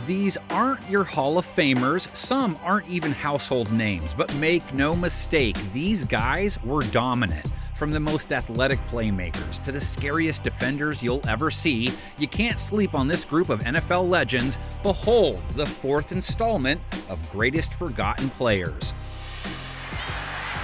These aren't your Hall of Famers, some aren't even household names, but make no mistake, these guys were dominant. From the most athletic playmakers to the scariest defenders you'll ever see, you can't sleep on this group of NFL legends. Behold the fourth installment of Greatest Forgotten Players.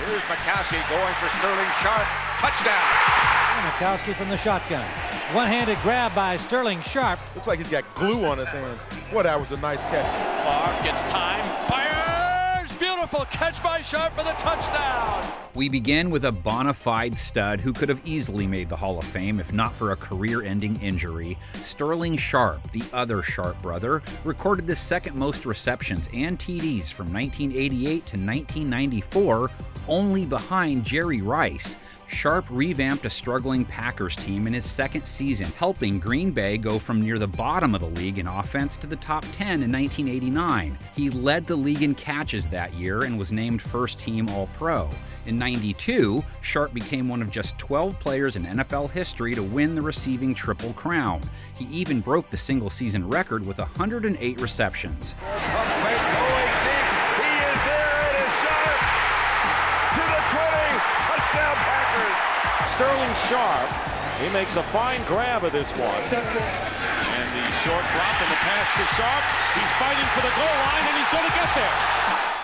Here's McCaffrey going for Sterling Sharpe. Touchdown! Mikowski from the shotgun. One-handed grab by Sterling Sharpe. Looks like he's got glue on his hands. Boy, that was a nice catch. Favre gets time, fires! Beautiful catch by Sharpe for the touchdown! We begin with a bona fide stud who could have easily made the Hall of Fame if not for a career-ending injury. Sterling Sharpe, the other Sharpe brother, recorded the second most receptions and TDs from 1988 to 1994, only behind Jerry Rice. Sharpe revamped a struggling Packers team in his second season, helping Green Bay go from near the bottom of the league in offense to the top 10 in 1989. He led the league in catches that year and was named first-team All-Pro. In '92, Sharpe became one of just 12 players in NFL history to win the receiving Triple Crown. He even broke the single-season record with 108 receptions. Sterling Sharpe, he makes a fine grab of this one. And the short drop and the pass to Sharpe. He's fighting for the goal line and he's going to get there.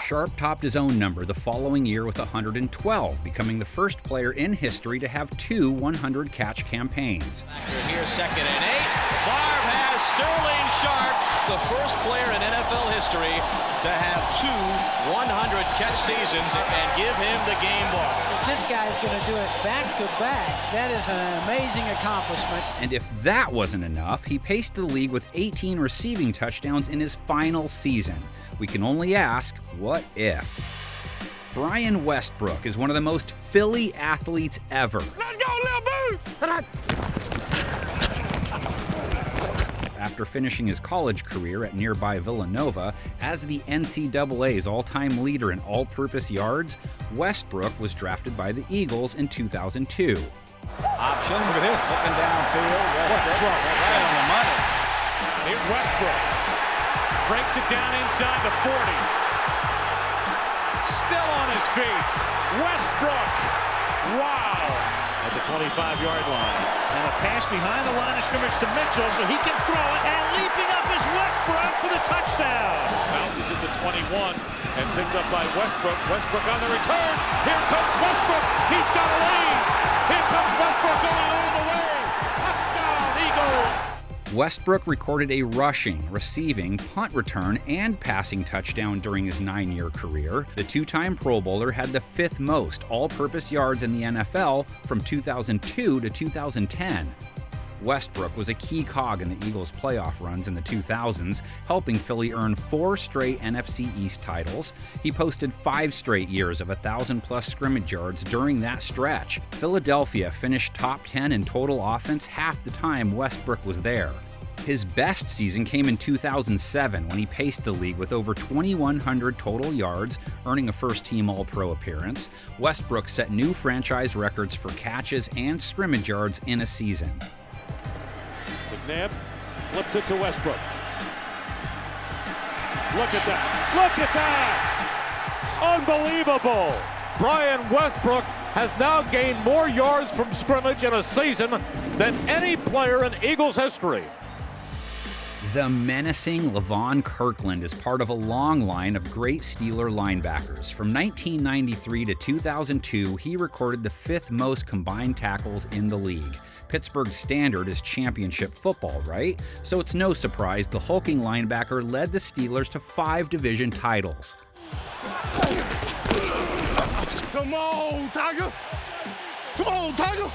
Sharpe topped his own number the following year with 112, becoming the first player in history to have two 100-catch campaigns. Here's 2nd and 8. Favre has Sterling Sharpe, the first player in NFL history to have two 100-catch seasons and give him the game ball. If this guy's going to do it back-to-back, that is an amazing accomplishment. And if that wasn't enough, he paced the league with 18 receiving touchdowns in his final season. We can only ask, what if? Brian Westbrook is one of the most Philly athletes ever. Let's go, Lil Boots! After finishing his college career at nearby Villanova as the NCAA's all-time leader in all-purpose yards, Westbrook was drafted by the Eagles in 2002. Option. Look at this. Looking downfield. Westbrook right on the money. Here's Westbrook. Breaks it down inside the 40. Still on his feet. Westbrook. Wow. At the 25-yard line. And a pass behind the line of scrimmage to Mitchell so he can throw it. And leaping up is Westbrook for the touchdown. Bounces at the 21 and picked up by Westbrook. Westbrook on the return. Here comes Westbrook. He's got a lead. Here comes Westbrook going all the way. Touchdown, Eagles. Westbrook recorded a rushing, receiving, punt return, and passing touchdown during his 9-year career. The two-time Pro Bowler had the 5th most all-purpose yards in the NFL from 2002 to 2010. Westbrook was a key cog in the Eagles' playoff runs in the 2000s, helping Philly earn 4 straight NFC East titles. He posted 5 straight years of 1,000-plus scrimmage yards during that stretch. Philadelphia finished top 10 in total offense half the time Westbrook was there. His best season came in 2007 when he paced the league with over 2,100 total yards, earning a first-team All-Pro appearance. Westbrook set new franchise records for catches and scrimmage yards in a season. McNabb flips it to Westbrook. Look at that. Look at that. Unbelievable. Brian Westbrook has now gained more yards from scrimmage in a season than any player in Eagles history. The menacing Levon Kirkland is part of a long line of great Steeler linebackers. From 1993 to 2002, he recorded the 5th most combined tackles in the league. Pittsburgh's standard is championship football, right? So it's no surprise the hulking linebacker led the Steelers to 5 division titles. Come on, Tiger! Come on, Tiger!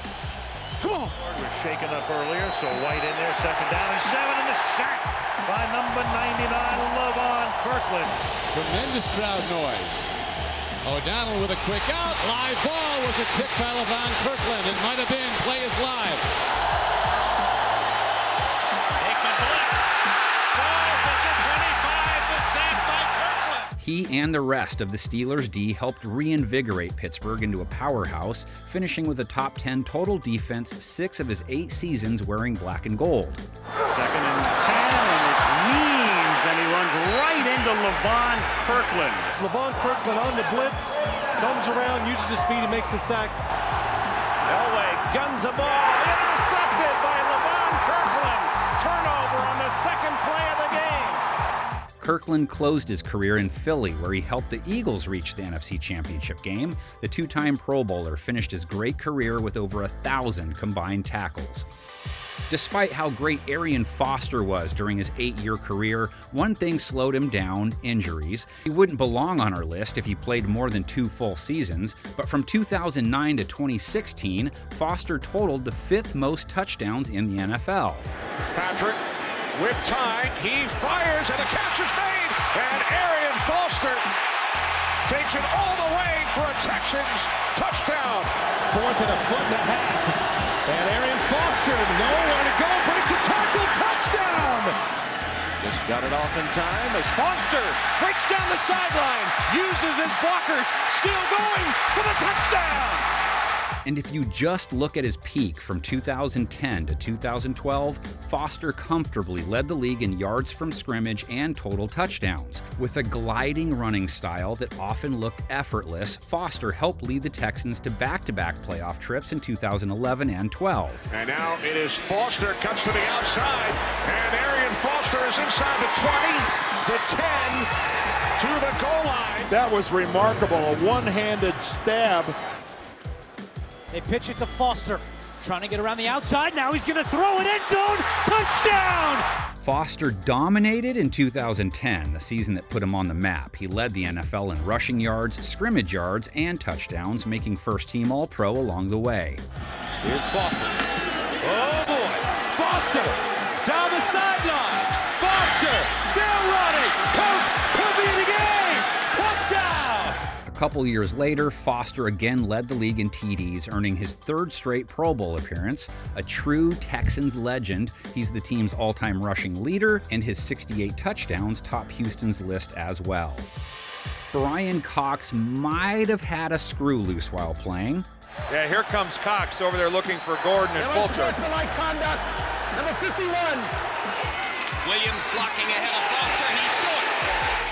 Come on! Was shaken up earlier, so White in there, 2nd down and 7, and the sack by number 99, Levon Kirkland. Tremendous crowd noise. O'Donnell with a quick out. Live ball was a kick by Levon Kirkland. It might have been. Play is live. Aikman blitz. Falls at the 25. The sack by Kirkland. He and the rest of the Steelers' D helped reinvigorate Pittsburgh into a powerhouse, finishing with a top 10 total defense 6 of his 8 seasons wearing black and gold. 2nd and 10, and it's Means, and Levon Kirkland. It's Levon Kirkland on the blitz, comes around, uses his speed, and makes the sack. Elway guns the ball, intercepted by Levon Kirkland. Turnover on the second play of the game. Kirkland closed his career in Philly, where he helped the Eagles reach the NFC Championship game. The two-time Pro Bowler finished his great career with over 1,000 combined tackles. Despite how great Arian Foster was during his 8-year career, one thing slowed him down: injuries. He wouldn't belong on our list if he played more than 2 full seasons, but from 2009 to 2016, Foster totaled the 5th most touchdowns in the NFL. Patrick with time, he fires and the catch is made, and Arian Foster takes it all the way for a Texans touchdown. Fourth and a foot and a half. And Arian Foster, nowhere to go, breaks a tackle, touchdown! Just got it off in time as Foster breaks down the sideline, uses his blockers, still going for the touchdown! And if you just look at his peak from 2010 to 2012, Foster comfortably led the league in yards from scrimmage and total touchdowns. With a gliding running style that often looked effortless, Foster helped lead the Texans to back-to-back playoff trips in 2011 and 12. And now it is Foster, cuts to the outside, and Arian Foster is inside the 20, the 10, to the goal line. That was remarkable, a one-handed stab. They pitch it to Foster, trying to get around the outside. Now he's going to throw it, end zone, touchdown! Foster dominated in 2010, the season that put him on the map. He led the NFL in rushing yards, scrimmage yards, and touchdowns, making first-team All-Pro along the way. Here's Foster. Oh boy, Foster down the sideline. Foster still running. Coach, put me in the game. Touchdown! A couple years later, Foster again led the league in TDs, earning his 3rd straight Pro Bowl appearance. A true Texans legend, he's the team's all-time rushing leader, and his 68 touchdowns top Houston's list as well. Brian Cox might have had a screw loose while playing. Yeah, here comes Cox over there looking for Gordon and Fulcher. Conduct, number 51. Williams blocking ahead of Foster. He's short.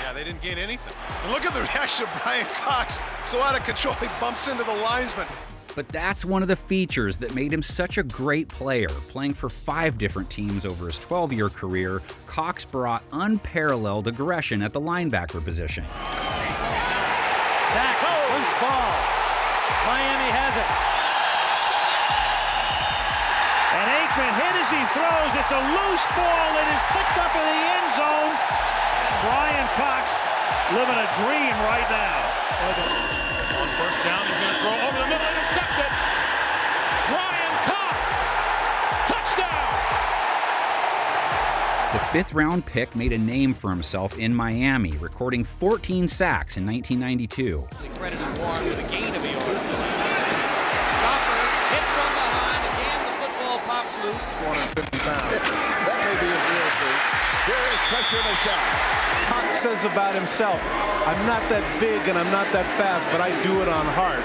Yeah, they didn't gain anything. And look at the reaction of Brian Cox. So out of control, he bumps into the linesman. But that's one of the features that made him such a great player. Playing for 5 different teams over his 12-year career, Cox brought unparalleled aggression at the linebacker position. Sack, loose ball. Miami has it. And Aikman hit as he throws. It's a loose ball that is picked up in the end zone. Brian Cox living a dream right now. On first down, he's going to throw over the middle, intercepted. Brian Cox, touchdown! The 5th-round pick made a name for himself in Miami, recording 14 sacks in 1992. Credited Warren with a gain of yards. Sharpe hit from behind. Again, the football pops loose. 450 pounds. That may be his real thing. There is pressure in the shot. Cox says about himself, I'm not that big and I'm not that fast, but I do it on heart.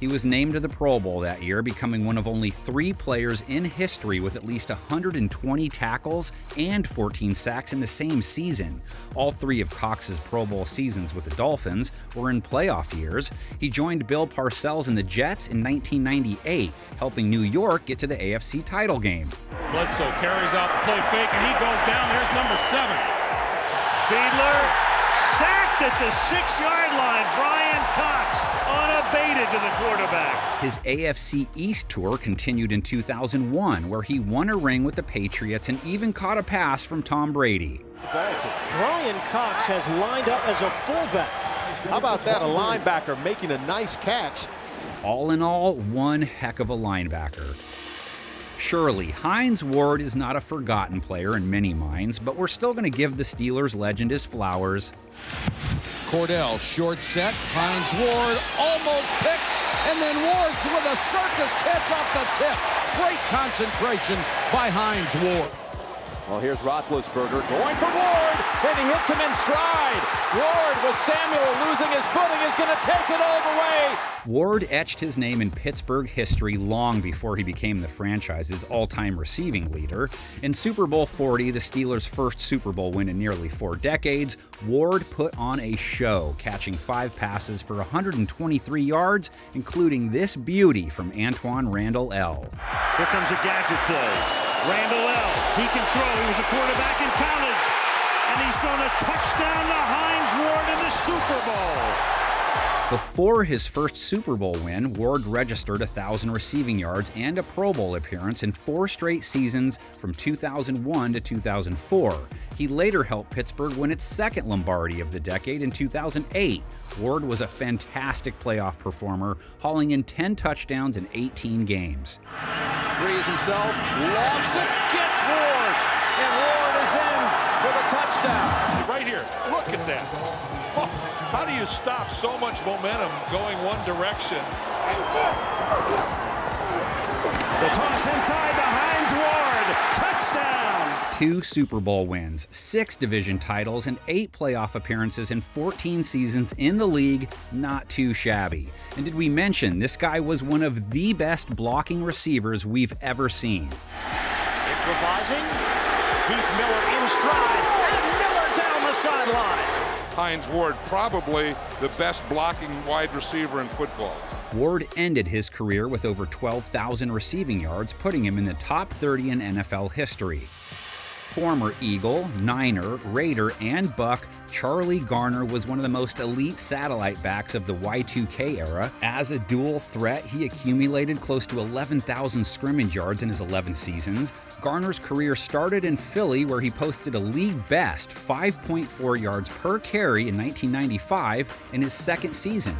He was named to the Pro Bowl that year, becoming one of only 3 players in history with at least 120 tackles and 14 sacks in the same season. All 3 of Cox's Pro Bowl seasons with the Dolphins were in playoff years. He joined Bill Parcells and the Jets in 1998, helping New York get to the AFC title game. Bledsoe carries out the play fake, and he goes down. There's number 7. Fiedler sacked at the 6-yard line. Brian Cox unabated to the quarterback. His AFC East tour continued in 2001, where he won a ring with the Patriots and even caught a pass from Tom Brady. Brian Cox has lined up as a fullback. How about that, a linebacker making a nice catch? All in all, one heck of a linebacker. Surely, Hines Ward is not a forgotten player in many minds, but we're still going to give the Steelers legend his flowers. Cordell, short set. Hines Ward almost picked, and then Ward's with a circus catch off the tip. Great concentration by Hines Ward. Well, here's Roethlisberger going for Ward. and he hits him in stride. Ward, with Samuel losing his footing, is going to take it all the way. Ward etched his name in Pittsburgh history long before he became the franchise's all-time receiving leader. In Super Bowl 40, the Steelers' first Super Bowl win in nearly 4 decades, Ward put on a show, catching 5 passes for 123 yards, including this beauty from Antoine Randall L. Here comes a gadget play. Randall L. He can throw. He was a quarterback in college. And he's thrown a touchdown to Hines Ward in the Super Bowl. Before his first Super Bowl win, Ward registered 1,000 receiving yards and a Pro Bowl appearance in 4 straight seasons from 2001 to 2004. He later helped Pittsburgh win its second Lombardi of the decade in 2008. Ward was a fantastic playoff performer, hauling in 10 touchdowns in 18 games. Frees himself, lofts it, gets Ward, and Ward is in for the touchdown. Right here, look at that. Oh, how do you stop so much momentum going one direction? The toss inside to Hines Ward. Touchdown. 2 Super Bowl wins, 6 division titles, and 8 playoff appearances in 14 seasons in the league. Not too shabby. And did we mention this guy was one of the best blocking receivers we've ever seen? Improvising. Heath Miller in stride, and Miller down the sideline. Hines Ward, probably the best blocking wide receiver in football. Ward ended his career with over 12,000 receiving yards, putting him in the top 30 in NFL history. Former Eagle, Niner, Raider, and Buck, Charlie Garner was one of the most elite satellite backs of the Y2K era. As a dual threat, he accumulated close to 11,000 scrimmage yards in his 11 seasons. Garner's career started in Philly, where he posted a league-best 5.4 yards per carry in 1995 in his second season.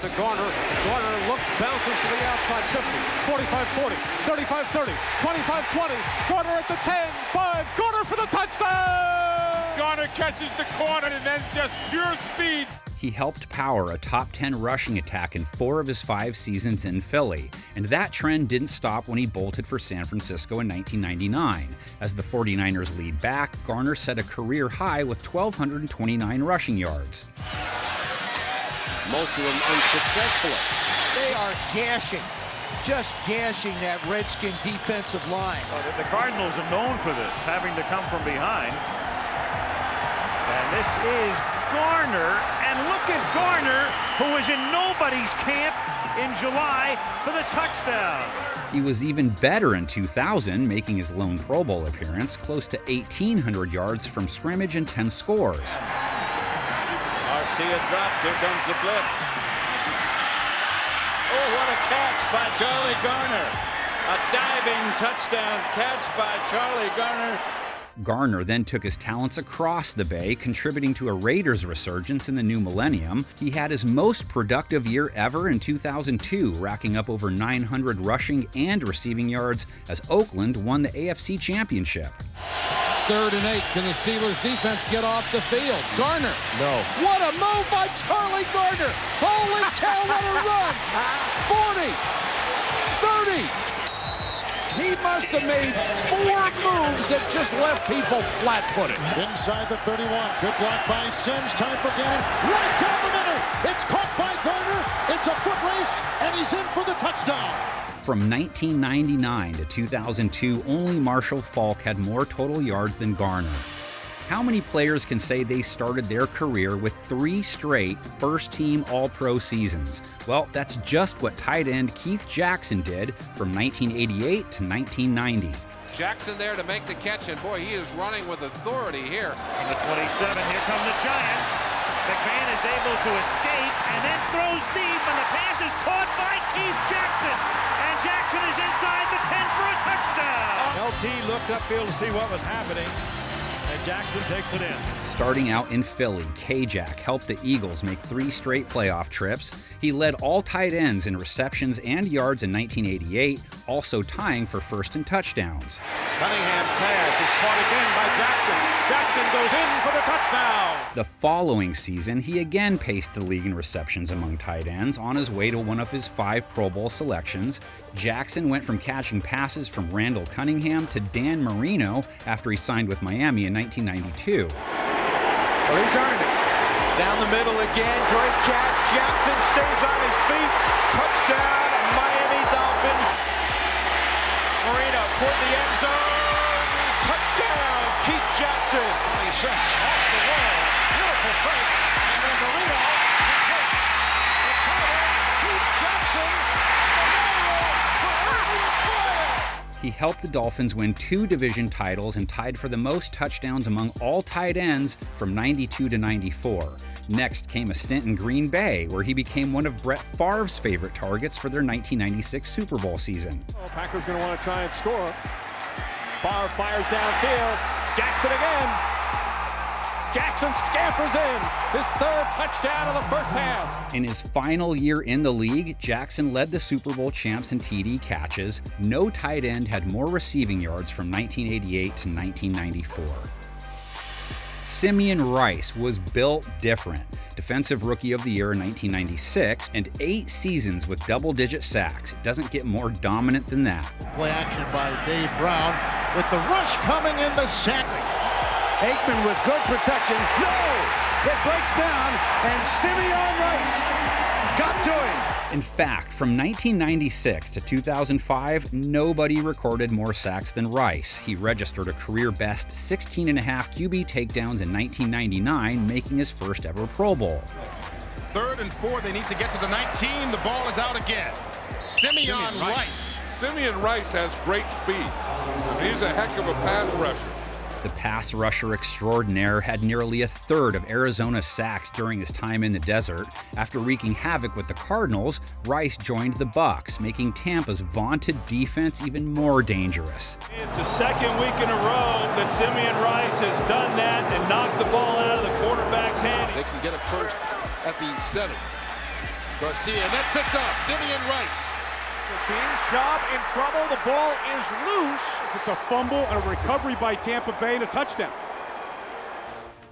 To Garner. Garner looked, bounces to the outside 50, 45-40, 35-30, 25-20. Garner at the 10, 5. Garner for the touchdown! Garner catches the corner and then just pure speed. He helped power a top 10 rushing attack in 4 of his 5 seasons in Philly, and that trend didn't stop when he bolted for San Francisco in 1999. As the 49ers lead back, Garner set a career high with 1,229 rushing yards. Most of them unsuccessfully. They are gashing, just gashing that Redskin defensive line. The Cardinals are known for this, having to come from behind. And this is Garner, and look at Garner, who was in nobody's camp in July for the touchdown. He was even better in 2000, making his lone Pro Bowl appearance, close to 1,800 yards from scrimmage and 10 scores. Garcia drops, here comes the blitz. Oh, what a catch by Charlie Garner. A diving touchdown catch by Charlie Garner. Garner then took his talents across the Bay, contributing to a Raiders resurgence in the new millennium. He had his most productive year ever in 2002, racking up over 900 rushing and receiving yards as Oakland won the AFC Championship. 3rd and 8. Can the Steelers defense get off the field? Garner. No. What a move by Charlie Garner. Holy cow, what a run. 40, 30. He must have made 4 moves that just left people flat-footed. Inside the 31. Good block by Sims. Time for Gannon. Right down the middle. It's caught by Garner. It's a foot race, and he's in for the touchdown. From 1999 to 2002, only Marshall Faulk had more total yards than Garner. How many players can say they started their career with 3 straight first-team All-Pro seasons? Well, that's just what tight end Keith Jackson did from 1988 to 1990. Jackson there to make the catch, and boy, he is running with authority here. On the 27, here come the Giants. McMahon is able to escape and then throws deep, and the pass is caught by Keith Jackson. And Jackson is inside the 10 for a touchdown. LT looked upfield to see what was happening, and Jackson takes it in. Starting out in Philly, K-Jack helped the Eagles make 3 straight playoff trips. He led all tight ends in receptions and yards in 1988, also tying for first in touchdowns. Cunningham's pass is caught again by Jackson. Jackson goes in for the touchdown. The following season, he again paced the league in receptions among tight ends on his way to one of his 5 Pro Bowl selections. Jackson went from catching passes from Randall Cunningham to Dan Marino after he signed with Miami in 1992. Well, he's earned it. Down the middle again, great catch. Jackson stays on his feet. Touchdown, Miami Dolphins. Marino toward the end zone. Touchdown, Keith Jackson. 26 off the wall. Beautiful fake. And then Marino. The tight end, Keith Jackson. He helped the Dolphins win 2 division titles and tied for the most touchdowns among all tight ends from 92 to 94. Next came a stint in Green Bay, where he became one of Brett Favre's favorite targets for their 1996 Super Bowl season. Packers going to want to try and score. Favre fires downfield. Jackson again. Jackson scampers in. His 3rd touchdown of the first half. In his final year in the league, Jackson led the Super Bowl champs in TD catches. No tight end had more receiving yards from 1988 to 1994. Simeon Rice was built different. Defensive Rookie of the Year in 1996 and 8 seasons with double-digit sacks. It doesn't get more dominant than that. Play action by Dave Brown with the rush coming in the sack. Aikman with good protection. No! It breaks down, and Simeon Rice got to him. In fact, from 1996 to 2005, nobody recorded more sacks than Rice. He registered a career-best 16.5 QB takedowns in 1999, making his first ever Pro Bowl. 3rd and 4, they need to get to the 19. The ball is out again. Simeon Rice. Simeon Rice has great speed. He's a heck of a pass rusher. The pass rusher extraordinaire had nearly 1/3 of Arizona's sacks during his time in the desert. After wreaking havoc with the Cardinals, Rice joined the Bucs, making Tampa's vaunted defense even more dangerous. It's the 2nd week in a row that Simeon Rice has done that and knocked the ball out of the quarterback's hand. They can get it first at the 7. Garcia, and that's picked off. Simeon Rice. Team Sharpe in trouble. The ball is loose. It's a fumble and a recovery by Tampa Bay and a touchdown.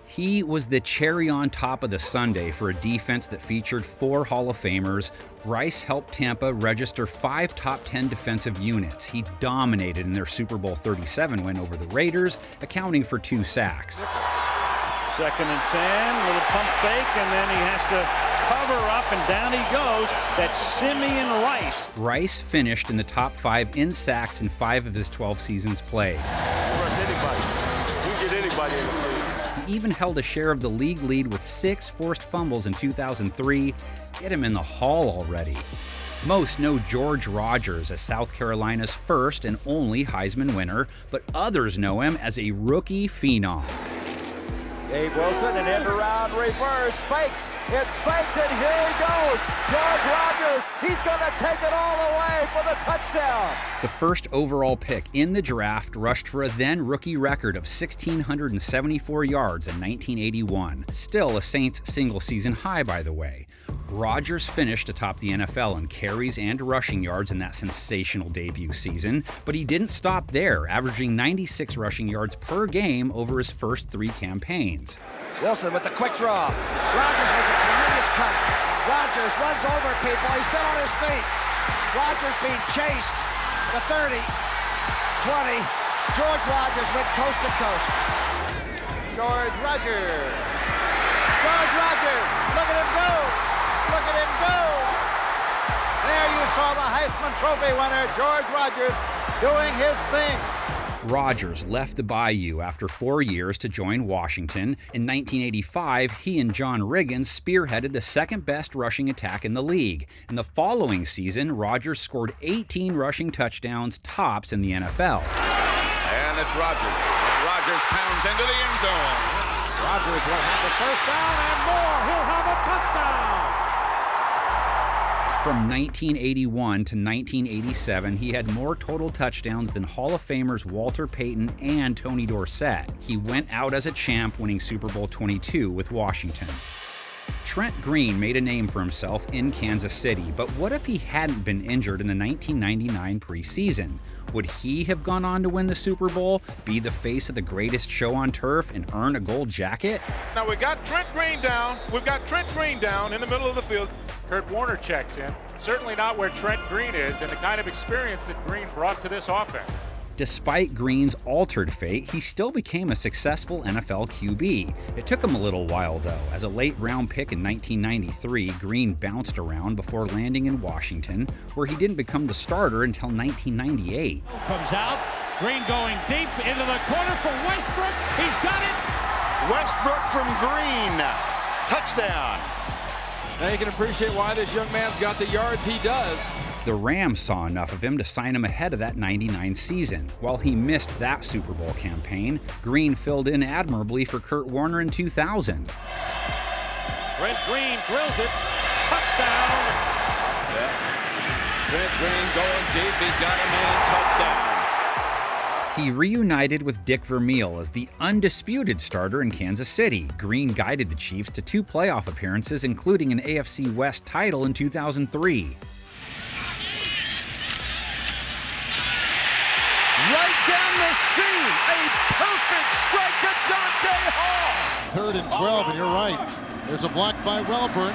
He was the cherry on top of the sundae for a defense that featured 4 Hall of Famers. Rice helped Tampa register 5 top 10 defensive units. He dominated in their Super Bowl 37 win over the Raiders, accounting for 2 sacks. 2nd and 10, little pump fake, and then he has to cover up, and down he goes. That's Simeon Rice. Rice finished in the top 5 in sacks in 5 of his 12 seasons played. He even held a share of the league lead with 6 forced fumbles in 2003. Get him in the Hall already. Most know George Rogers as South Carolina's first and only Heisman winner, but others know him as a rookie phenom. Dave Wilson, an end around reverse, fake. It's faked, and here he goes. George Rogers, he's going to take it all the way for the touchdown. The first overall pick in the draft rushed for a then rookie record of 1,674 yards in 1981. Still a Saints single-season high, by the way. Rogers finished atop the NFL in carries and rushing yards in that sensational debut season, but he didn't stop there, averaging 96 rushing yards per game over his first 3 campaigns. Wilson with the quick draw. Rogers was a tremendous cut. Rogers runs over people. He's still on his feet. Rogers being chased. The 30, 20. George Rogers went coast to coast. George Rogers. George Rogers. Look at him go. Look at him go. There you saw the Heisman Trophy winner, George Rogers, doing his thing. Rogers left the Bayou after 4 years to join Washington. In 1985, he and John Riggins spearheaded the 2nd-best rushing attack in the league. In the following season, Rogers scored 18 rushing touchdowns, tops in the NFL. And it's Rogers. Rogers pounds into the end zone. Rogers will have the first down and more. He'll have a touchdown. From 1981 to 1987, he had more total touchdowns than Hall of Famers Walter Payton and Tony Dorsett. He went out as a champ, winning Super Bowl 22 with Washington. Trent Green made a name for himself in Kansas City, but what if he hadn't been injured in the 1999 preseason? Would he have gone on to win the Super Bowl, be the face of the greatest show on turf, and earn a gold jacket? Now we've got Trent Green down. We've got Trent Green down in the middle of the field. Kurt Warner checks in. Certainly not where Trent Green is and the kind of experience that Green brought to this offense. Despite Green's altered fate, he still became a successful NFL QB. It took him a little while though. As a late-round pick in 1993, Green bounced around before landing in Washington, where he didn't become the starter until 1998. Comes out, Green going deep into the corner for Westbrook. He's got it. Westbrook from Green. Touchdown. Now you can appreciate why this young man's got the yards he does. The Rams saw enough of him to sign him ahead of that '99 season. While he missed that Super Bowl campaign, Green filled in admirably for Kurt Warner in 2000. Trent Green drills it. Touchdown. Yeah. Trent Green going deep. He's got a man. Touchdown. He reunited with Dick Vermeil as the undisputed starter in Kansas City. Green guided the Chiefs to 2 playoff appearances, including an AFC West title in 2003. Right down the seam, a perfect strike to Dante Hall. 3rd and 12, and you're right. There's a block by Welburn.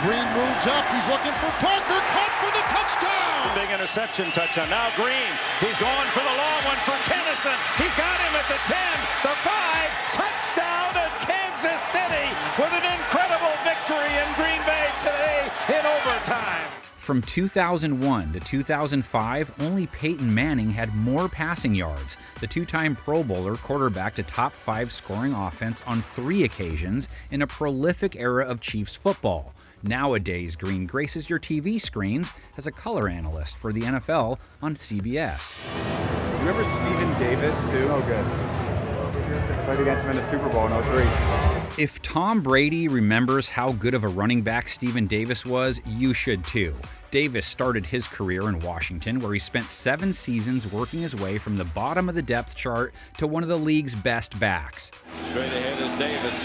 Green moves up. He's looking for Parker. Caught for the touchdown. Big interception touchdown. Now Green. He's going for the long one for Kennison. He's got him at the 10, the 5. Touchdown to Kansas City with an incredible victory in Green Bay today in overtime. From 2001 to 2005, only Peyton Manning had more passing yards. The 2-time Pro Bowler quarterbacked a top 5 scoring offense on 3 occasions in a prolific era of Chiefs football. Nowadays, Green graces your TV screens as a color analyst for the NFL on CBS. Remember Stephen Davis, too? Oh, good. Played against him in the Super Bowl in 03. If Tom Brady remembers how good of a running back Stephen Davis was, you should too. Davis started his career in Washington, where he spent 7 seasons working his way from the bottom of the depth chart to one of the league's best backs. Straight ahead is Davis.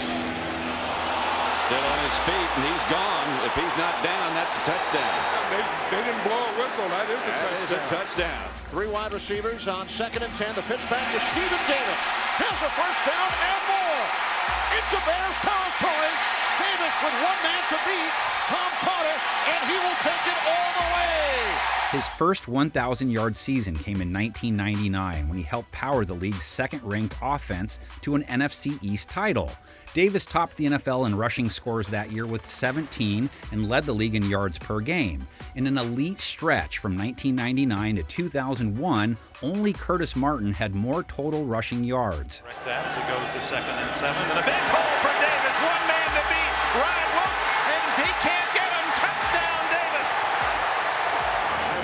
Still on his feet, and he's gone. If he's not down, that's a touchdown. They didn't blow a whistle. That is a touchdown. That is a touchdown. 3 wide receivers on 2nd and 10. The pitch back to Stephen Davis. Here's a first down and more. Into Bears territory. Davis with 1 man to beat. Tom Potter, and he will take it all the way. His first 1,000-yard season came in 1999 when he helped power the league's 2nd-ranked offense to an NFC East title. Davis topped the NFL in rushing scores that year with 17 and led the league in yards per game. In an elite stretch from 1999 to 2001, only Curtis Martin had more total rushing yards. Right that as it goes to 2nd and 7, and a big hole for Davis. 1 man to beat. Ryan Wilson, and he can't get him. Touchdown, Davis.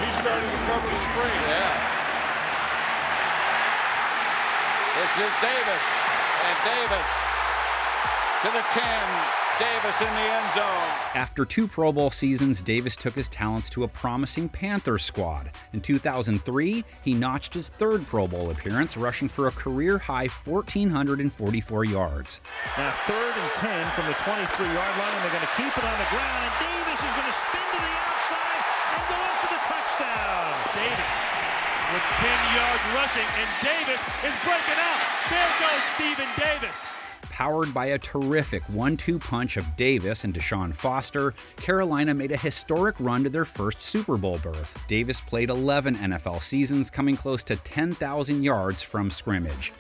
He's starting to cover the screen. Yeah. This is Davis, and Davis to the 10. Davis in the end zone. After 2 Pro Bowl seasons, Davis took his talents to a promising Panthers squad. In 2003, he notched his 3rd Pro Bowl appearance, rushing for a career-high 1,444 yards. Now 3rd and 10 from the 23-yard line, and they're going to keep it on the ground, and Davis is going to spin to the outside and go in for the touchdown. Davis with 10 yards rushing, and Davis is breaking out. There goes Stephen Davis. Powered by a terrific 1-2 punch of Davis and Shaun Foster, Carolina made a historic run to their first Super Bowl berth. Davis played 11 NFL seasons, coming close to 10,000 yards from scrimmage.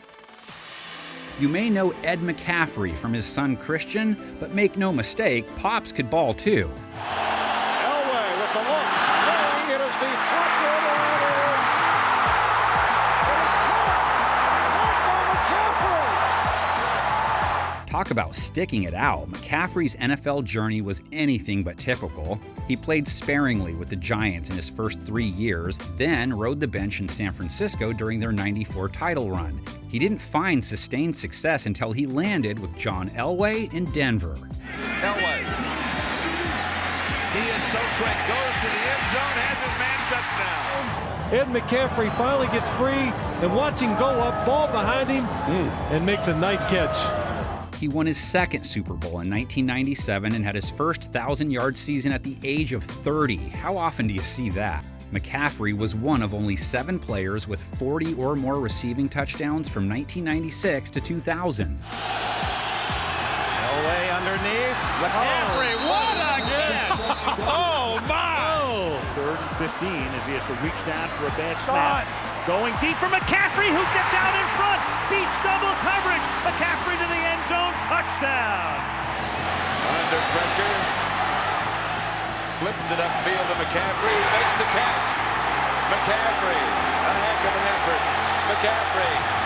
You may know Ed McCaffrey from his son Christian, but make no mistake, Pops could ball too. Elway with the look. It is deflected. Talk about sticking it out. McCaffrey's NFL journey was anything but typical. He played sparingly with the Giants in his first 3 years, then rode the bench in San Francisco during their '94 title run. He didn't find sustained success until he landed with John Elway in Denver. Elway. He is so quick. Goes to the end zone. Has his man touchdown. Ed McCaffrey finally gets free, and watch him go up, ball behind him, and makes a nice catch. He won his 2nd Super Bowl in 1997 and had his first 1,000-yard season at the age of 30. How often do you see that? McCaffrey was one of only 7 players with 40 or more receiving touchdowns from 1996 to 2000. Elway underneath. McCaffrey, what a catch! Oh, my! 3rd and 15 as he has to reach down for a bad snap. Going deep for McCaffrey, who gets out in front. Beats double coverage. McCaffrey to the end zone. Touchdown. Under pressure. Flips it upfield to McCaffrey. Makes the catch. McCaffrey. A heck of an effort. McCaffrey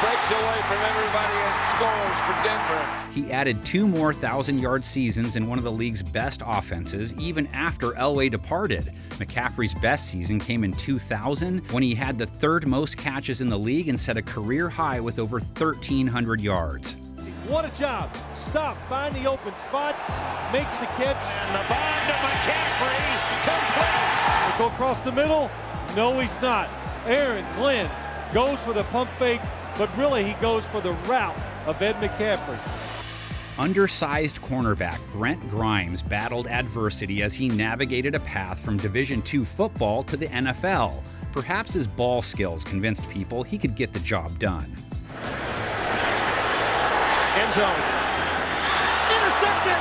breaks away from everybody and scores for Denver. He added 2 more 1,000-yard seasons in one of the league's best offenses, even after Elway departed. McCaffrey's best season came in 2000, when he had the 3rd most catches in the league and set a career high with over 1,300 yards. What a job. Stop, find the open spot, makes the catch. And the bomb to McCaffrey. Complete. Go across the middle? No, he's not. Aaron Glenn goes for the pump fake, but really he goes for the route of Ed McCaffrey. Undersized cornerback Brent Grimes battled adversity as he navigated a path from Division II football to the NFL. Perhaps his ball skills convinced people he could get the job done. End zone. Intercepted.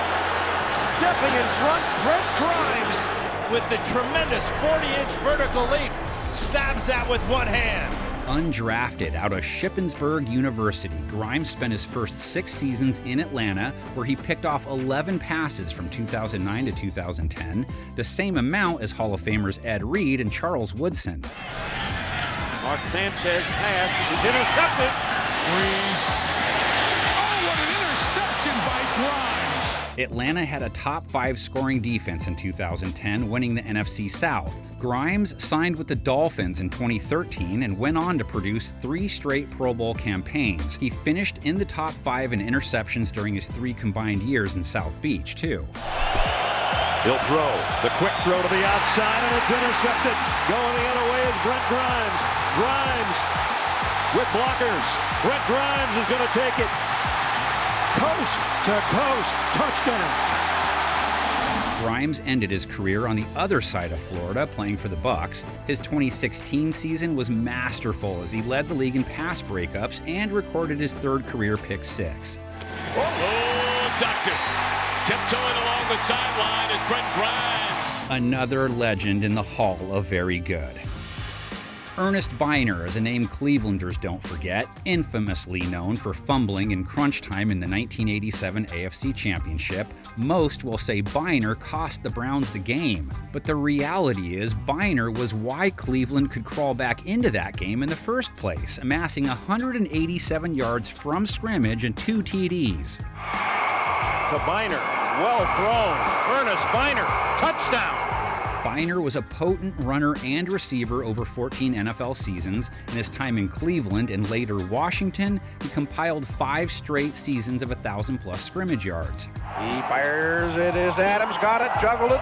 Stepping in front, Brent Grimes with the tremendous 40-inch vertical leap. Stabs that with one hand. Undrafted out of Shippensburg University, Grimes spent his first 6 seasons in Atlanta, where he picked off 11 passes from 2009 to 2010, the same amount as Hall of Famers Ed Reed and Charles Woodson. Mark Sanchez pass. He's intercepted. Oh, what an interception by Grimes! Atlanta had a top 5 scoring defense in 2010, winning the NFC South. Grimes signed with the Dolphins in 2013 and went on to produce 3 straight Pro Bowl campaigns. He finished in the top 5 in interceptions during his 3 combined years in South Beach, too. He'll throw. The quick throw to the outside, and it's intercepted. Going the other way is Brent Grimes. Grimes with blockers. Brent Grimes is going to take it. Coast to coast, touchdown. Grimes ended his career on the other side of Florida, playing for the Bucs. His 2016 season was masterful as he led the league in pass breakups and recorded his 3rd career pick 6. Oh, doctor. Tiptoeing along the sideline is Brent Grimes. Another legend in the Hall of Very Good. Ernest Byner is a name Clevelanders don't forget, infamously known for fumbling in crunch time in the 1987 AFC Championship. Most will say Byner cost the Browns the game, but the reality is Byner was why Cleveland could crawl back into that game in the first place, amassing 187 yards from scrimmage and 2 TDs. To Byner, well thrown. Ernest Byner, touchdown. Byner was a potent runner and receiver over 14 NFL seasons. In his time in Cleveland and later Washington, he compiled 5 straight seasons of 1,000-plus scrimmage yards. He fires it as Adams got it, juggled it,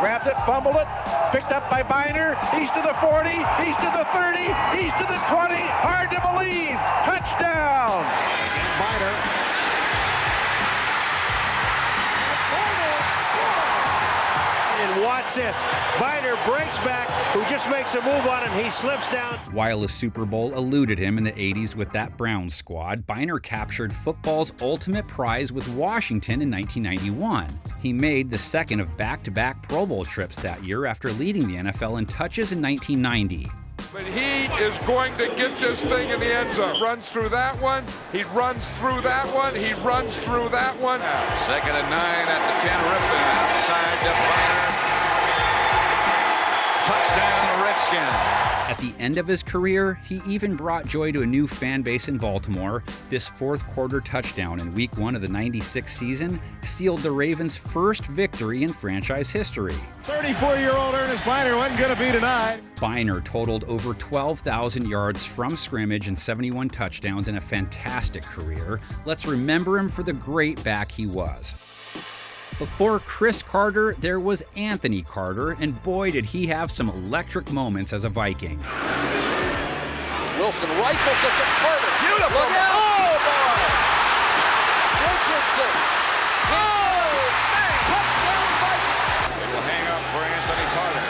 grabbed it, fumbled it, picked up by Byner. He's to the 40, he's to the 30, he's to the 20. Hard to believe. Touchdown. Byner. And watch this. Byner breaks back, who just makes a move on him. He slips down. While a Super Bowl eluded him in the 80s with that Browns squad, Byner captured football's ultimate prize with Washington in 1991. He made the 2nd of back-to-back Pro Bowl trips that year after leading the NFL in touches in 1990. But he is going to get this thing in the end zone. Runs through that one, he runs through that one, he runs through that one. 2nd and 9 at the 10, Rippon outside to Byner. Touchdown, Redskins. At the end of his career, he even brought joy to a new fan base in Baltimore. This 4th quarter touchdown in Week 1 of the '96 season sealed the Ravens' first victory in franchise history. 34-year-old Ernest Byner wasn't going to be denied. Byner totaled over 12,000 yards from scrimmage and 71 touchdowns in a fantastic career. Let's remember him for the great back he was. Before Chris Carter, there was Anthony Carter, and boy did he have some electric moments as a Viking. Wilson rifles it to Carter. Beautiful. Look out. Oh, boy. Richardson. Oh, man. Touchdown, Viking. It will hang up for Anthony Carter.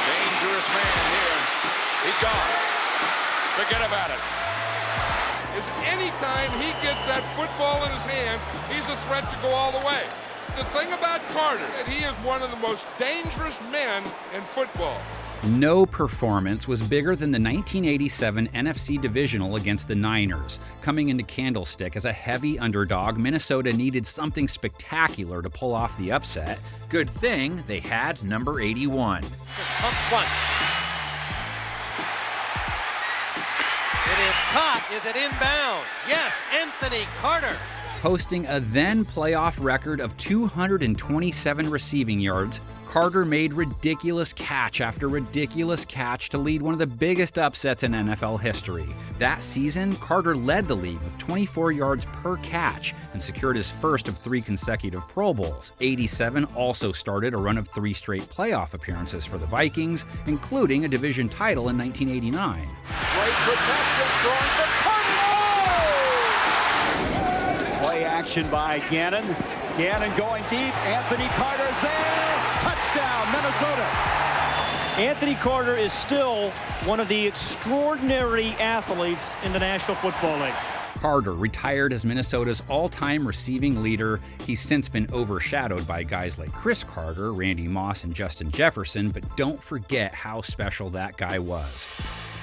Dangerous man here. He's gone. Forget about it. Anytime he gets that football in his hands, he's a threat to go all the way. The thing about Carter, that he is one of the most dangerous men in football. No performance was bigger than the 1987 NFC Divisional against the Niners. Coming into Candlestick as a heavy underdog, Minnesota needed something spectacular to pull off the upset. Good thing they had number 81. So pumped once. It is caught. Is it inbounds? Yes, Anthony Carter. Posting a then playoff record of 227 receiving yards, Carter made ridiculous catch after ridiculous catch to lead one of the biggest upsets in NFL history. That season, Carter led the league with 24 yards per catch and secured his first of 3 consecutive Pro Bowls. 87 also started a run of 3 straight playoff appearances for the Vikings, including a division title in 1989. Great protection, throwing for Carter. Play action by Gannon. Gannon going deep. Anthony Carter's there. Touchdown, Minnesota. Anthony Carter is still one of the extraordinary athletes in the National Football League. Carter retired as Minnesota's all-time receiving leader. He's since been overshadowed by guys like Chris Carter, Randy Moss, and Justin Jefferson, but don't forget how special that guy was.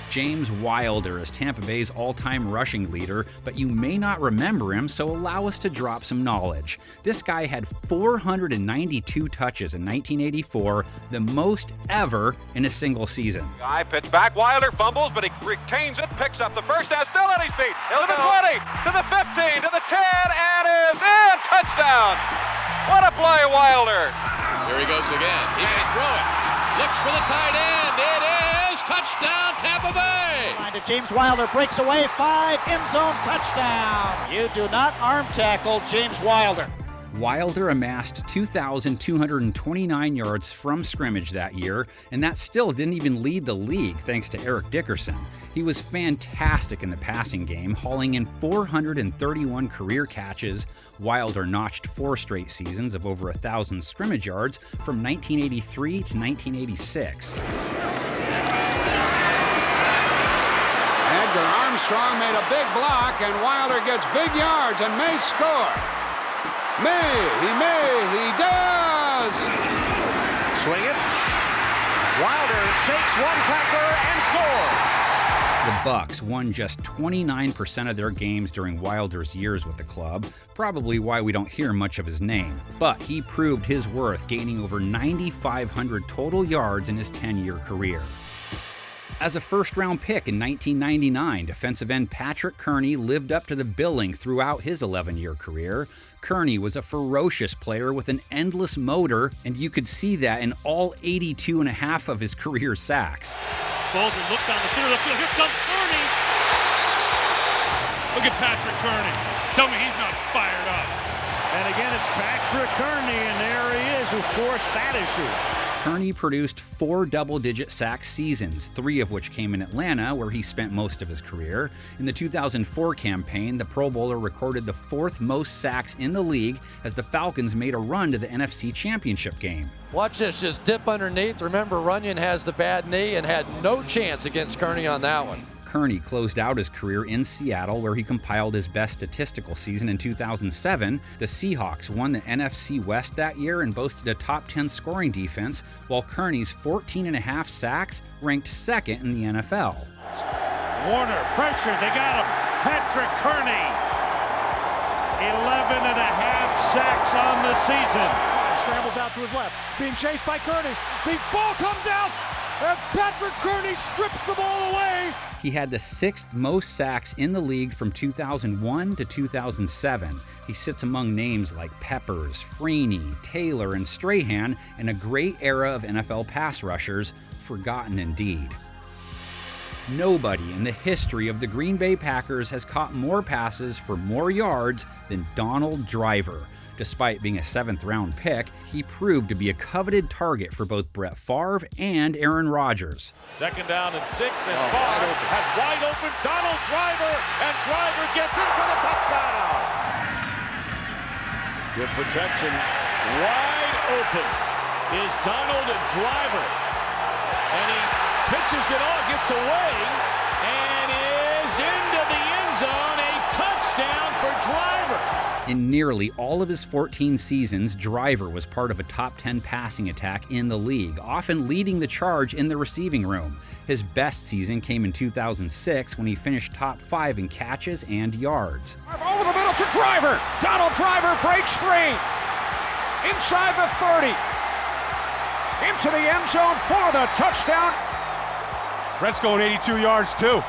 James Wilder is Tampa Bay's all-time rushing leader, but you may not remember him, so allow us to drop some knowledge. This guy had 492 touches in 1984, the most ever in a single season. Guy pitch back, Wilder fumbles, but he retains it, picks up the first down, still on his feet, to the 20, to the 15, to the 10, and is in! Touchdown! What a play, Wilder! Here he goes again. He may throw it. Looks for the tight end. It is touchdown, Tampa Bay. James Wilder breaks away, 5, end zone touchdown. You do not arm tackle James Wilder. Wilder amassed 2,229 yards from scrimmage that year, and that still didn't even lead the league thanks to Eric Dickerson. He was fantastic in the passing game, hauling in 431 career catches. Wilder notched 4 straight seasons of over 1,000 scrimmage yards from 1983 to 1986. Edgar Armstrong made a big block, and Wilder gets big yards and may score. He does! Swing it. Wilder shakes one tackler and scores. The Bucks won just 29% of their games during Wilder's years with the club, probably why we don't hear much of his name. But he proved his worth, gaining over 9,500 total yards in his 10-year career. As a first-round pick in 1999, defensive end Patrick Kerney lived up to the billing throughout his 11-year career. Kerney was a ferocious player with an endless motor, and you could see that in all 82.5 of his career sacks. Baldwin look down the center of the field. Here comes Kerney. Look at Patrick Kerney. Tell me he's not fired up. And again, it's Patrick Kerney, and there he is, who forced that issue. Kerney produced 4 double-digit sack seasons, 3 of which came in Atlanta, where he spent most of his career. In the 2004 campaign, the Pro Bowler recorded the 4th most sacks in the league as the Falcons made a run to the NFC Championship game. Watch this, just dip underneath. Remember, Runyon has the bad knee and had no chance against Kerney on that one. Kerney closed out his career in Seattle, where he compiled his best statistical season in 2007. The Seahawks won the NFC West that year and boasted a top 10 scoring defense, while Kerney's 14.5 sacks ranked 2nd in the NFL. Warner, pressure, they got him. Patrick Kerney, 11.5 sacks on the season. Scrambles out to his left, being chased by Kerney. The ball comes out, and Patrick Kerney strips the ball away. He had the 6th most sacks in the league from 2001 to 2007. He sits among names like Peppers, Freeney, Taylor, and Strahan in a great era of NFL pass rushers, forgotten indeed. Nobody in the history of the Green Bay Packers has caught more passes for more yards than Donald Driver. Despite being a 7th-round pick, he proved to be a coveted target for both Brett Favre and Aaron Rodgers. 2nd down and 6, and Favre has wide open Donald Driver, and Driver gets in for the touchdown. Good protection, wide open is Donald Driver, and he pitches it all, gets away, and is into the end zone. A touchdown for Driver. In nearly all of his 14 seasons, Driver was part of a top 10 passing attack in the league, often leading the charge in the receiving room. His best season came in 2006 when he finished top 5 in catches and yards. Over the middle to Driver. Donald Driver breaks free. Inside the 30. Into the end zone for the touchdown. Brett's going 82 yards too.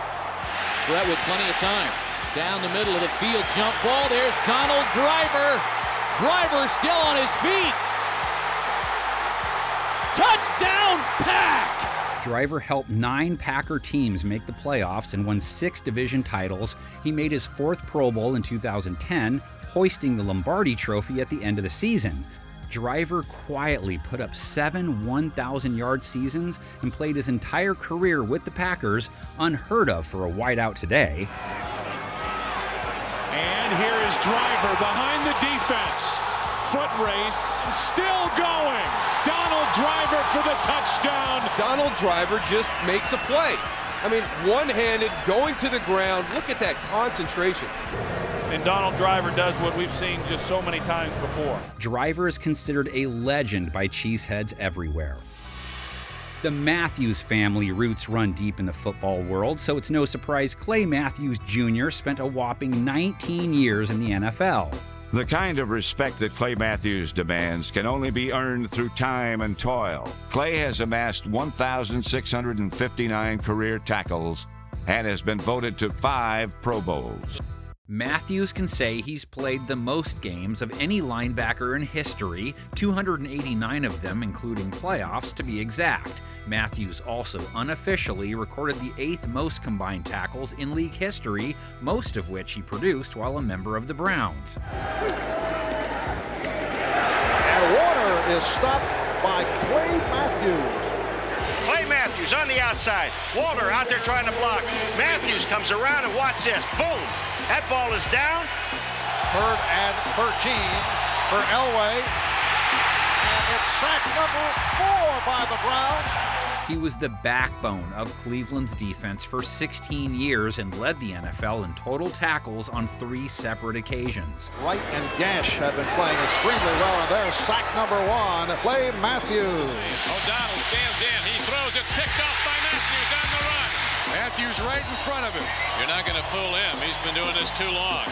Brett with plenty of time. Down the middle of the field, jump ball. There's Donald Driver. Driver still on his feet. Touchdown, Pack! Driver helped 9 Packer teams make the playoffs and won 6 division titles. He made his 4th Pro Bowl in 2010, hoisting the Lombardi Trophy at the end of the season. Driver quietly put up 7 1,000-yard seasons and played his entire career with the Packers, unheard of for a wideout today. And here is Driver behind the defense. Foot race, still going. Donald Driver for the touchdown. Donald Driver just makes a play. I mean, one-handed, going to the ground. Look at that concentration. And Donald Driver does what we've seen just so many times before. Driver is considered a legend by cheeseheads everywhere. The Matthews family roots run deep in the football world, so it's no surprise Clay Matthews Jr. spent a whopping 19 years in the NFL. The kind of respect that Clay Matthews demands can only be earned through time and toil. Clay has amassed 1,659 career tackles and has been voted to 5 Pro Bowls. Matthews can say he's played the most games of any linebacker in history, 289 of them including playoffs to be exact. Matthews also unofficially recorded the 8th most combined tackles in league history, most of which he produced while a member of the Browns. And Warner is stopped by Clay Matthews. Clay Matthews on the outside. Walter out there trying to block. Matthews comes around and watch this. Boom! That ball is down. 3rd and 13 for Elway. And it's sack number 4 by the Browns. He was the backbone of Cleveland's defense for 16 years and led the NFL in total tackles on 3 separate occasions. Wright and Gash have been playing extremely well, and there's sack number 1, Clay Matthews. O'Donnell stands in. He throws. It's picked off by Matthews on the run. Matthews right in front of him. You're not going to fool him. He's been doing this too long.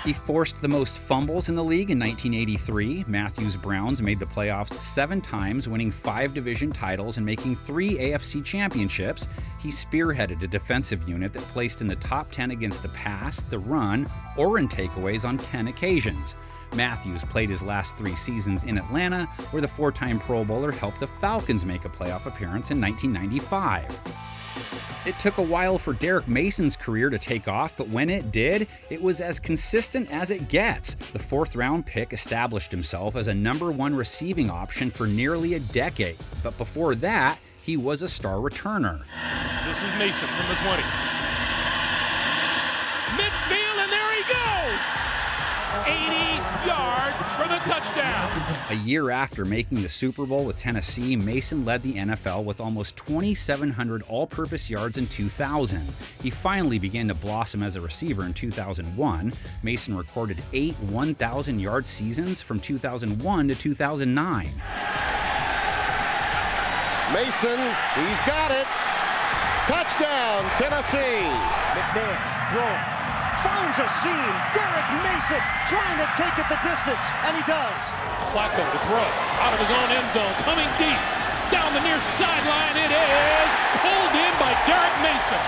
He forced the most fumbles in the league in 1983. Matthews' Browns made the playoffs 7 times, winning 5 division titles and making 3 AFC championships. He spearheaded a defensive unit that placed in the top 10 against the pass, the run, or in takeaways on 10 occasions. Matthews played his last 3 seasons in Atlanta, where the 4-time Pro Bowler helped the Falcons make a playoff appearance in 1995. It took a while for Derek Mason's career to take off, but when it did, it was as consistent as it gets. The 4th-round pick established himself as a #1 receiving option for nearly a decade. But before that, he was a star returner. This is Mason from the 20. Midfield, and there he goes! 80 yards for the touchdown. A year after making the Super Bowl with Tennessee, Mason led the NFL with almost 2,700 all-purpose yards in 2000. He finally began to blossom as a receiver in 2001. Mason recorded 8 1,000-yard seasons from 2001 to 2009. Mason, he's got it. Touchdown, Tennessee. McNair throwing. Finds a seam. Derek Mason trying to take it the distance, and he does. Flacco to throw out of his own end zone, coming deep down the near sideline. It is pulled in by Derek Mason.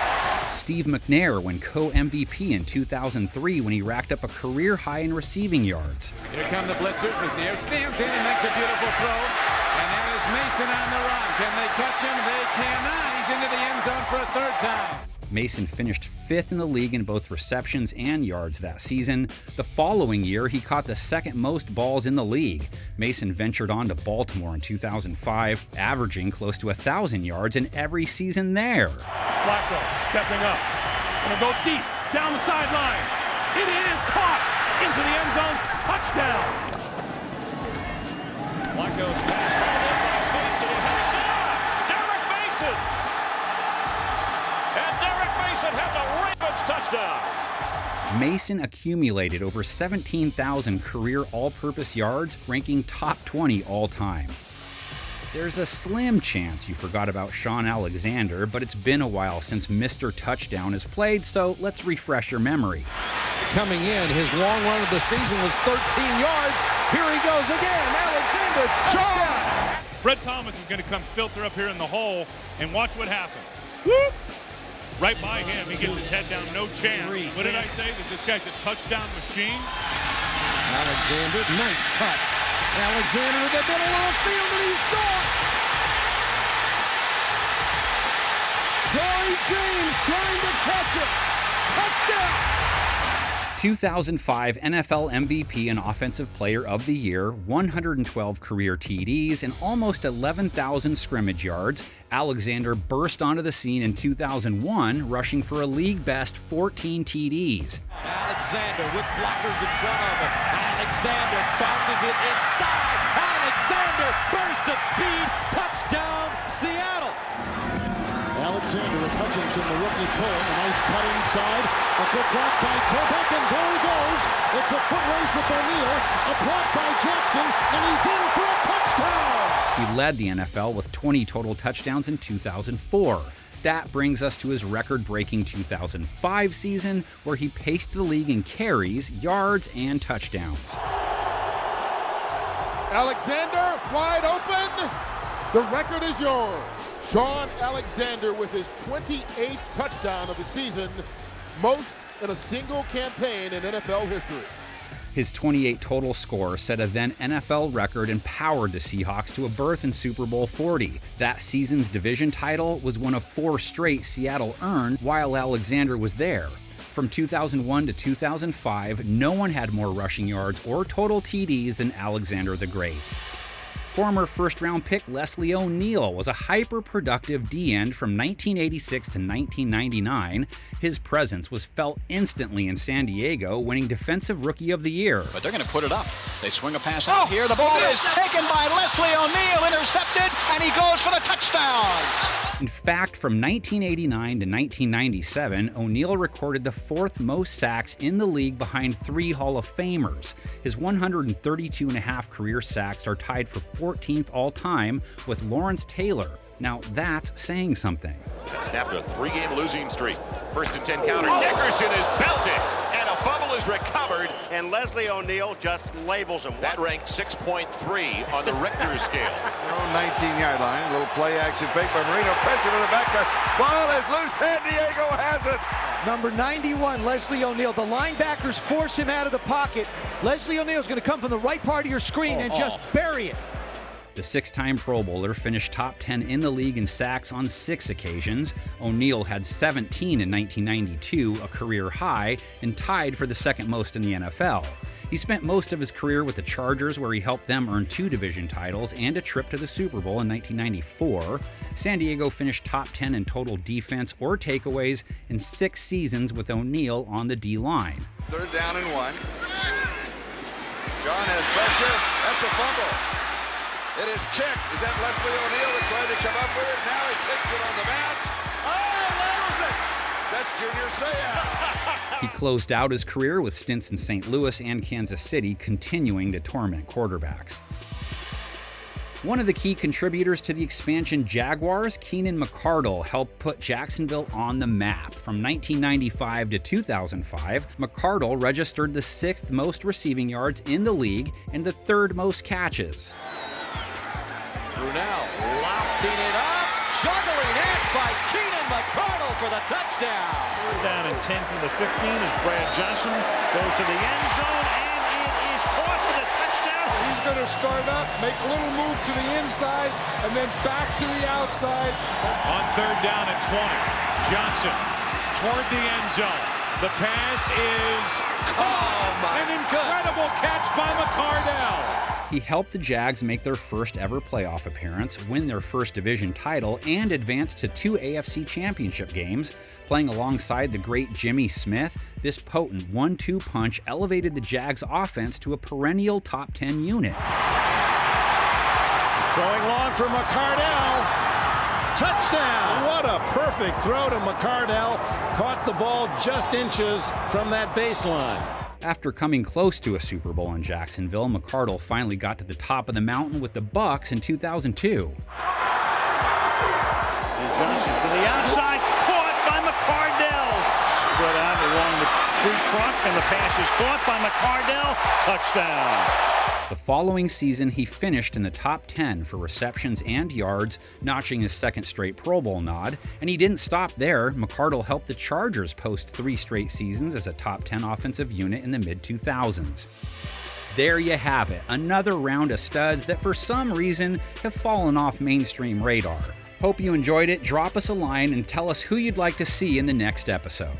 Steve McNair won co-MVP in 2003 when he racked up a career high in receiving yards. Here come the blitzers. McNair stands in and makes a beautiful throw. And there is Mason on the run. Can they catch him? They cannot. He's into the end zone for a 3rd time. Mason finished 5th in the league in both receptions and yards that season. The following year, he caught the 2nd most balls in the league. Mason ventured on to Baltimore in 2005, averaging close to 1,000 yards in every season there. Flacco stepping up. Gonna go deep, down the sideline. It is caught into the end zone. Touchdown. Flacco's pass right in by Mason. It hangs on. Derek Mason. And Derek Mason has a Ravens touchdown. Mason accumulated over 17,000 career all-purpose yards, ranking top 20 all-time. There's a slim chance you forgot about Shaun Alexander, but it's been a while since Mr. Touchdown has played, so let's refresh your memory. Coming in, his long run of the season was 13 yards. Here he goes again. Alexander, touchdown! Fred Thomas is going to come filter up here in the hole, and watch what happens. Whoop! Right by him, he gets his head down, no chance. What did I say? That this guy's a touchdown machine? Alexander, nice cut. Alexander to the middle of the field, and he's gone. Troy James trying to catch it. Touchdown! 2005 NFL MVP and Offensive Player of the Year, 112 career TDs, and almost 11,000 scrimmage yards, Alexander burst onto the scene in 2001, rushing for a league-best 14 TDs. Alexander with blockers in front of him. Alexander bounces it inside. Alexander, burst of speed, touchdown, Seattle. Alexander with Hutchinson, the rookie, pulling a nice cut inside. A good block by Throwback, and there he goes. It's a foot race with O'Neal. A block by Jackson, and he's in for a touchdown. He led the NFL with 20 total touchdowns in 2004. That brings us to his record-breaking 2005 season, where he paced the league in carries, yards, and touchdowns. Alexander, wide open. The record is yours. Shaun Alexander with his 28th touchdown of the season, most in a single campaign in NFL history. His 28 total score set a then NFL record and powered the Seahawks to a berth in Super Bowl 40. That season's division title was one of 4 straight Seattle earned while Alexander was there. From 2001 to 2005, no one had more rushing yards or total TDs than Alexander the Great. Former first-round pick Leslie O'Neal was a hyper-productive D-end from 1986 to 1999. His presence was felt instantly in San Diego, winning Defensive Rookie of the Year. But they're going to put it up. They swing a pass out here. The ball is taken by Leslie O'Neal, intercepted, and he goes for the touchdown. In fact, from 1989 to 1997, O'Neal recorded the 4th most sacks in the league behind 3 Hall of Famers. His 132.5 career sacks are tied for 14th all-time with Lawrence Taylor. Now that's saying something. Snapped a 3-game losing streak. 1st and 10 counter. Dickerson is belted, and a fumble is recovered. And Leslie O'Neal just labels him. That ranked 6.3 on the Richter scale. 19-yard line. A little play action fake by Marino. Pressure to the backside. Ball is loose. San Diego has it. Number 91, Leslie O'Neal. The linebackers force him out of the pocket. Leslie O'Neal is going to come from the right part of your screen and just bury it. The 6-time Pro Bowler finished top 10 in the league in sacks on 6 occasions. O'Neal had 17 in 1992, a career high, and tied for the 2nd most in the NFL. He spent most of his career with the Chargers, where he helped them earn 2 division titles and a trip to the Super Bowl in 1994. San Diego finished top 10 in total defense or takeaways in 6 seasons with O'Neal on the D-line. 3rd down and 1. John has pressure. That's a fumble. It is kicked. Is that Leslie O'Neal that tried to come up with it? Now he takes it on the bounce. Oh, That's Junior Seau. He closed out his career with stints in St. Louis and Kansas City, continuing to torment quarterbacks. One of the key contributors to the expansion Jaguars, Keenan McCardell, helped put Jacksonville on the map. From 1995 to 2005, McCardell registered the 6th most receiving yards in the league and the 3rd most catches. Brunel lofting it up, juggling it by Keenan McCardell for the touchdown. 3rd down and 10 from the 15 as Brad Johnson goes to the end zone, and it is caught for the touchdown. He's going to start up, make a little move to the inside, and then back to the outside. On 3rd down and 20, Johnson toward the end zone. The pass is an incredible catch by McCardell. He helped the Jags make their first ever playoff appearance, win their first division title, and advance to 2 AFC championship games. Playing alongside the great Jimmy Smith, this potent 1-2 punch elevated the Jags' offense to a perennial top 10 unit. Going long for McCardell. touchdown. What a perfect throw to McCardell. Caught the ball just inches from that baseline. After coming close to a Super Bowl in Jacksonville, McCardell finally got to the top of the mountain with the Bucs in 2002. And Johnson to the outside, caught by McCardell. Spread out along the tree trunk, and the pass is caught by McCardell. Touchdown. The following season, he finished in the top 10 for receptions and yards, notching his second straight Pro Bowl nod. And he didn't stop there. McCardell helped the Chargers post 3 straight seasons as a top 10 offensive unit in the mid-2000s. There you have it, another round of studs that for some reason have fallen off mainstream radar. Hope you enjoyed it. Drop us a line and tell us who you'd like to see in the next episode.